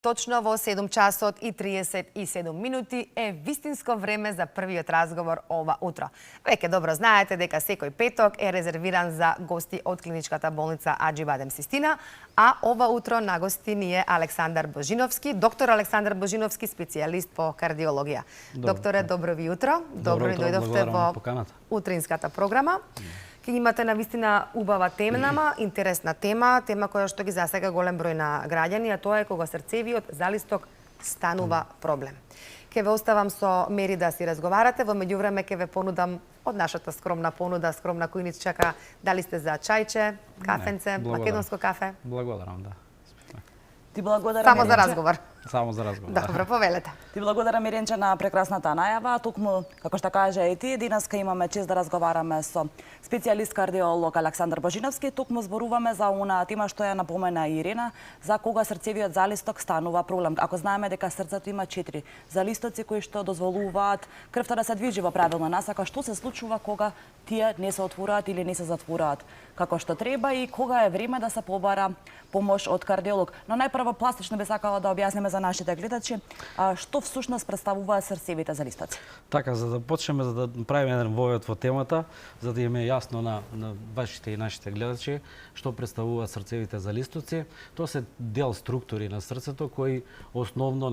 Точно во 7 часот и 37 минути е вистинско време за првиот разговор ова утро. Веќе добро знаете дека секој петок е резервиран за гости од клиничката болница Аџи-Бадем Систина, а ова утро на гости ни е Александар Божиновски, доктор Александар Божиновски, специјалист по кардиологија. Докторе, добро ви утро. Добро ви дојдовте во утринската програма. Ке имате навистина убава темнама, интересна тема која што ги засега голем број на граѓани, а тоа е кога срцевиот залисток станува проблем. Ке ве оставам со Мери да си разговарате, во меѓувреме ке ве понудам од нашата скромна понуда, скромна којничка, дали сте за чајче, кафенце, македонско кафе? Благодарам, да. Ти благодарам. Само за разговор. Само за разговор. Добро, повелете. Ти благодарам, Миренче, на прекрасната најава. Токму, како што кажа и ти, денеска имаме чест да разговараме со специјалист кардиолог Александар Божиновски. Токму зборуваме за она тема што ја напомена Ирина, за кога срцевиот залисток станува проблем. Ако знаеме дека срцето има 4 залистоци кои што дозволуваат крвта да се движи во правилна насока, што се случува кога тие не се отвораат или не се затвораат како што треба и кога е време да се побара помош од кардиолог. Но најпрво пластично би сакала да објасниме за нашите гледачи што всушност представуваат срцевите залистоци. Така, за да почнеме, за да правиме еден вовед во темата, за да име јасно на вашите и нашите гледачи што представуваат срцевите залистоци, тоа се дел структури на срцето кои основно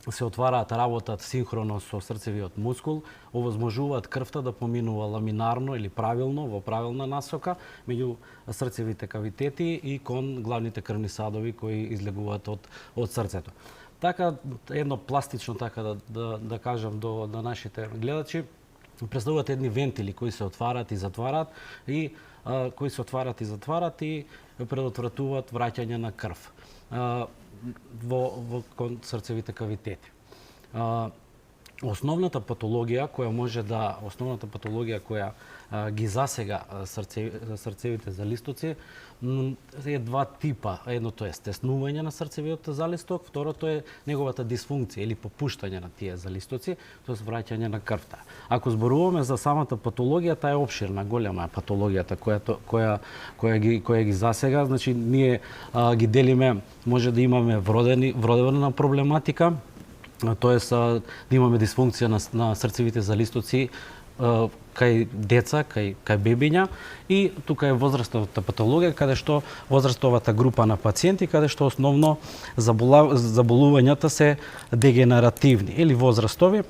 се отвараат, работат синхроно со срцевиот мускул, овозможуваат крвта да поминува ламинарно или правилно во правилна насока меѓу срцевите кавитети и кон главните крвни садови кои излегуваат од срцето. Така, едно пластично да кажам до нашите гледачи, представуваат едни вентили кои се отвараат и затвараат и предотвратуваат враќање на крв во срцевите кавитети. Основната патологија која ги засега срцевите залистоци е два типа. Едното е стеснување на срцевиот залисток, второто е неговата дисфункција или попуштање на тие залистоци, тоест враќање на крвта. Ако зборуваме за самата патологија, таа е опширна, голема е патологијата која ги засега. Значи, ние ги делиме, може да имаме вродена проблематика, тоест да имаме дисфункција на срцевите залистоци кај деца, кај бебиња, и тука е возрастовата патологија, каде што возрастовата група на пациенти, каде што основно заболувањата се дегенеративни или возрастови,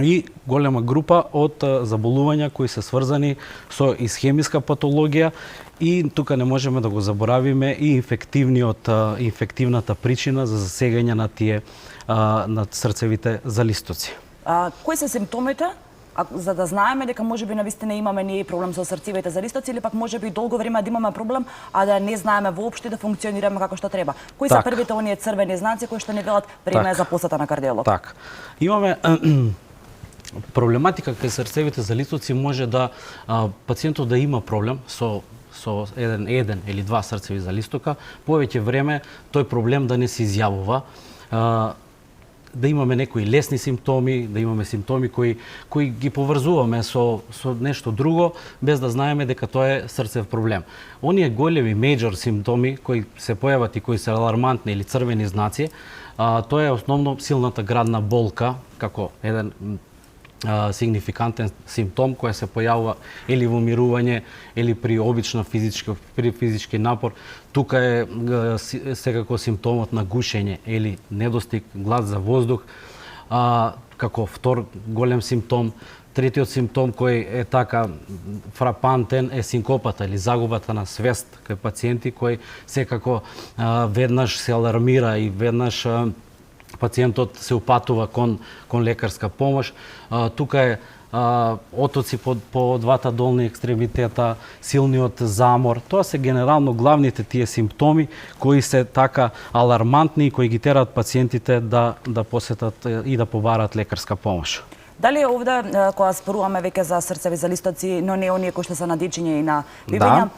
и голема група од заболувања кои се сврзани со исхемиска патологија, и тука не можеме да го заборавиме и инфективната причина за засегање на тие на срцевите залистоци. Кои се симптомите? За да знаеме дека можеби навистина имаме ние проблем со срцевите залистоци, или пак можеби долго време да имаме проблем, а да не знаеме воопште да функционираме како што треба. Кои се првите оние црвени знаци кои што не велат време за посета на кардиолог? Така. Имаме проблематика кај срцевите залистоци, може да пациентот да има проблем со еден или два срцеви залистока, повеќе време тој проблем да не се изјавува, да имаме некои лесни симптоми, да имаме симптоми кои ги поврзуваме со нешто друго, без да знаеме дека тоа е срцев проблем. Оние големи мејор симптоми кои се појават и кои се алармантни или црвени знаци, тоа е основно силната градна болка, како еден сигнификантен симптом кој се појавува или во умирување или при обична физички напор. Тука е секако симптомот на гушење или недостиг глас за воздух, како втор голем симптом. Третиот симптом кој е така фрапантен е синкопата или загубата на свест кај пациенти кои секако веднаш се алармира и веднаш пациентот се упатува кон лекарска помош. Тука е отоци по двата долни екстремитета, силниот замор. Тоа се генерално главните тие симптоми кои се така алармантни и кои ги тераат пациентите да посетат и да побараат лекарска помош. Дали овде кога зборуваме веќе за срцеви залистоци, но не оние кои што се на дечиња и на бебиња,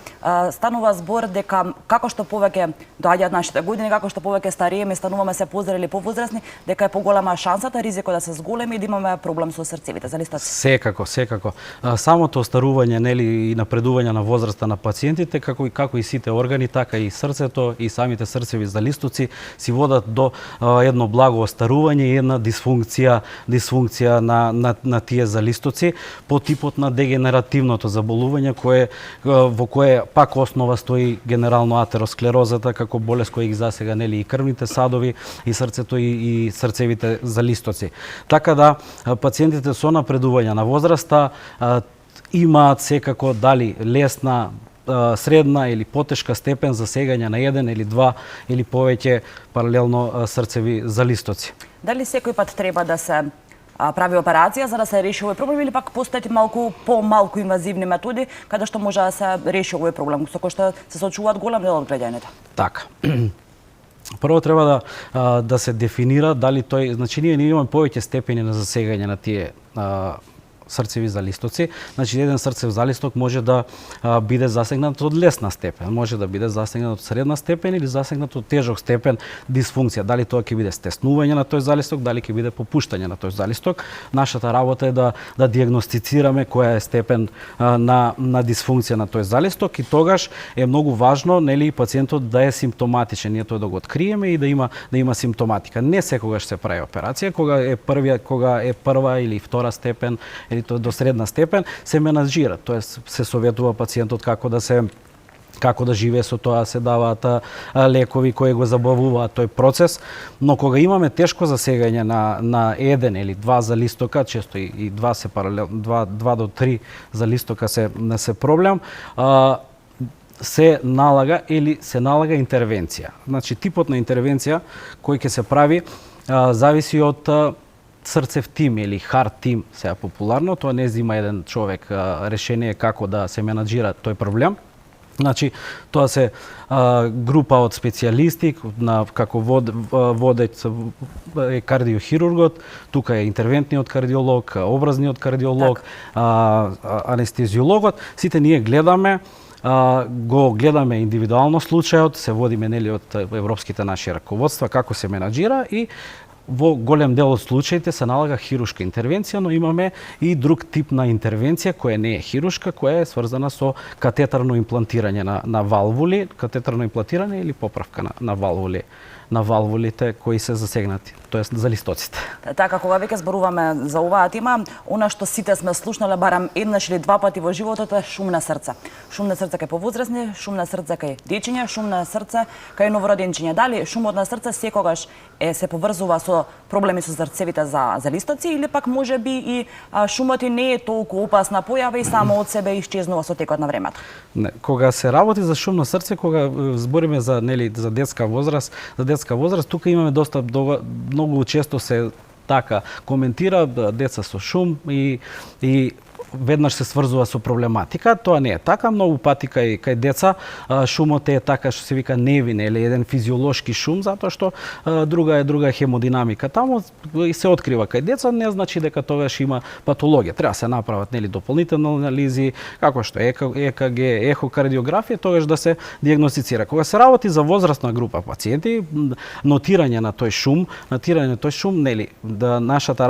станува збор дека како што повеќе доаѓаат нашите години, како што повеќе стариеме, стануваме се позрели, повозрасни, дека е поголема шансата, ризикот да се зголеми и да имаме проблем со срцевите залистоци. Секако. Самото остарување, нели, и напредување на возраста на пациентите, како и сите органи, така и срцето и самите срцеви залистоци си водат до едно благо остарување и една дисфункција на тие залистоци по типот на дегенеративното заболување во кое пак основа стои генерално атеросклерозата како болест која ги засега, нели, и крвните садови, и срцето и срцевите залистоци. Така да пациентите со напредување на возраста имаат секако дали лесна, средна или потешка степен засегање на еден или два или повеќе паралелно срцеви залистоци. Дали секој пат треба да се прави операција за да се реши овој проблем или пак постојат малку помалку инвазивни методи каде што може да се реши овој проблем со кој што се соочуваат голем дел од граѓаните? Така. Прво треба да се дефинира дали тој, значи ние имаме повеќе степени на засегање на тие срцеви залистоци. Значи еден срцев залисток може да биде засегнат од лесна степен, може да биде засегнат од средна степен или засегнат од тежок степен дисфункција. Дали тоа ќе биде стеснување на тој залисток, дали ќе биде попуштање на тој залисток. Нашата работа е да дијагностицираме која е степен на дисфункција на тој залисток и тогаш е многу важно, нели, пациентот да е симптоматичен, ние тоа да го откриеме и да има симптоматика. Не секогаш се прави операција, кога е прва или втора степен или до средна степен, се менаџира, тоест се советува пациентот како да живее со тоа, се даваат лекови кои го забавуваат тој процес, но кога имаме тешко засегање на еден или два залистока, често и два се паралелно, два до три залистока се проблем, се налага интервенција. Значи типот на интервенција кој ќе се прави зависи од срцев тим или харт тим, сега популарно, тоа не зима еден човек решение како да се менаџира тој проблем. Значи, тоа се група од специјалисти, како водеќ е кардиохирургот, тука е интервентниот кардиолог, образниот кардиолог, анестезиологот. Сите ние го гледаме индивидуално случајот, се водиме, нели, од европските наши раководства, како се менаџира и во голем дел од случаите се налага хирушка интервенција, но имаме и друг тип на интервенција која не е хирушка, која е сврзана со катетарно имплантирање на валвули, катетарно имплантирање или поправка на валвулите кои се засегнати, тоест залистоците. Така, кога веќе зборуваме за оваа тема, она што сите сме слушнале барам еднаш или два пати во животот е шум на срце. Шум на срце кај повозрасни, шум на срце кај дечиња, шум на срце кај новороденчиња. Дали шумот на срце секогаш се поврзува со проблеми со срцевите залистоци или пак можеби и шумот и не е толку опасна појава и само од себе исчезнува со текот на времето? Не, кога се работи за шум на срце, кога збориме за детска возраст, тука имаме доста многу често се така коментира деца со шум и веднаш се сврзува со проблематика. Тоа не е така, многу пати кај деца шумот е така што се вика невин или еден физиолошки шум, затоа што друга хемодинамика таму и се открива кај деца, не значи дека тогаш има патологија. Треба се направат, нели, дополнителни анализи, како што ЕКГ, ехокардиографија, тогаш да се дијагностицира. Кога се работи за возрастна група пациенти, нотирање на тој шум, нели, да нашата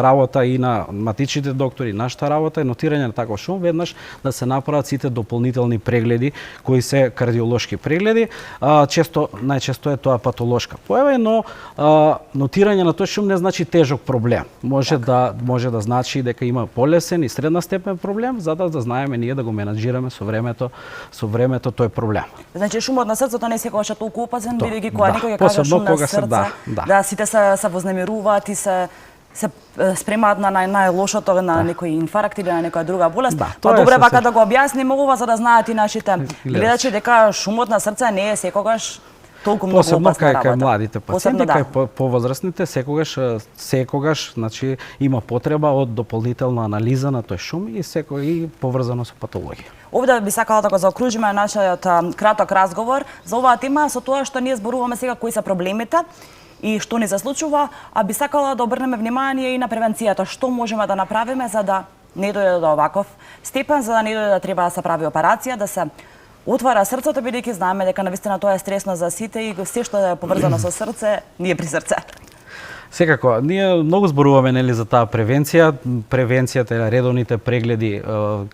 работа и на матичните доктори, нашата работа нотирање на таков шум, веднаш да се направат сите дополнителни прегледи кои се кардиолошки прегледи. Најчесто е тоа патолошка појава, но нотирање на тој шум не значи тежок проблем. Може да значи дека има полесен и средна степен проблем, за да знаеме ние да го менаџираме со времето тој проблем. Значи шумот на срцето не секогаш е толку опасен, бидејќи кога некој ќе каже шум на срце, сите се вознемируваат и се спремаат на најлошото, на некој инфаркт или на некоја друга болест. Добре бака да го објасниме ова за да знаат и нашите гледачи дека шумот на срце не е секогаш толку многу опасна работа. Посебно кај младите пациенти, кај повозрастните, секогаш, значи има потреба од дополнителна анализа на тој шум и поврзано со патологија. Овде би сакала да го заокружиме нашиот краток разговор за оваа тема со тоа што ние зборуваме сега кои се проблемите и што ни се случува, а би сакала да обрнеме внимание и на превенцијата, што можеме да направиме за да не дојде до оваков степен, за да не дојде да треба да се прави операција, да се отвара срцето, бидејќи знаеме дека навистина тоа е стресно за сите и се што е поврзано со срце, ние при срце. Секако, ние многу зборуваме нели за таа превенција, превенцијата или редовните прегледи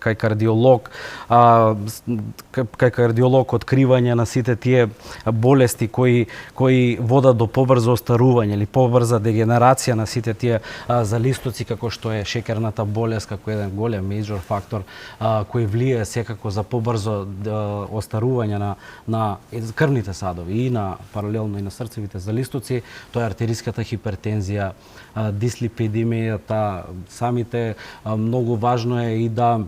кај кардиолог, кај кардиолог откривање на сите тие болести кои водат до побрзо остарување или побрза дегенерација на сите тие залистоци како што е шекерната болест како еден голем мејор фактор кој влие секако за побрзо остарување на крвните садови и на паралелно и на срцевите залистоци, тоа е артериската хипертензија, дислипидемијата, самите многу важно е и да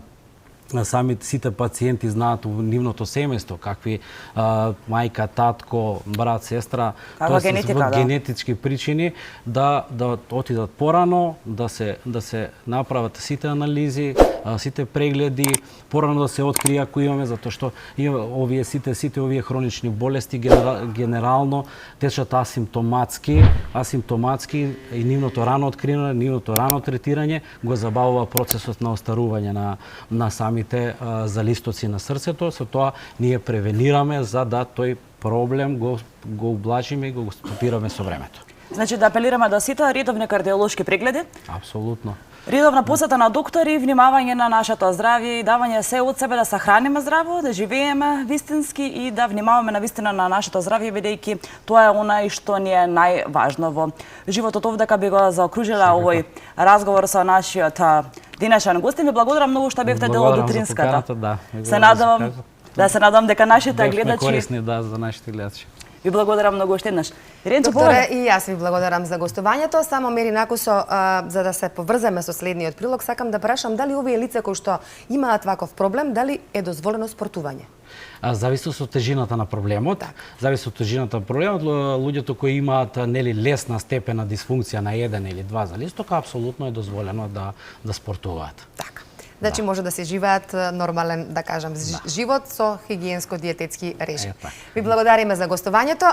сите пациенти знаат во нивното семејство какви мајка, татко, брат, сестра, тоа се генетички причини да отидат порано, да се направат сите анализи, сите прегледи, порано да се открие ако имаме, затоа што сите овие хронични болести генерално течат асимптоматски и нивното рано откривање, нивното рано третирање го забавува процесот на остарување на самите залистоци на срцето, со тоа ние превенираме за да тој проблем го ублажиме и го стопираме со времето. Значи да апелираме до сите редовни кардиолошки прегледи. Апсолутно. Редовна посета на доктори, внимавање на нашето здравје и давање се од себе да се храниме здраво, да живееме вистински и да внимаваме на вистина на нашето здравје, бидејќи тоа е онај што ни е најважно во животот. Овдека би го заокружила овој разговор со нашиот денешен гостин. Ви благодарам многу што бевте дел од утринската. Се надам дека нашите гледачи корисни за нашите гледачи. Ви благодарам многу уште еднаш. Докторе, и јас ви благодарам за гостувањето. Само Мери Накусо, за да се поврземе со следниот прилог, сакам да прашам дали овие лица кои што имаат ваков проблем, дали е дозволено спортување? Зависи од тежината на проблемот. Зависи од тежината на проблемот. Луѓето кои имаат лесна степен на дисфункција на еден или два залистока, апсолутно е дозволено да спортуваат. Така. Значи може да се живеат нормален, да кажам, живот со хигиенско-диететски режим. Ви благодариме за гостувањето.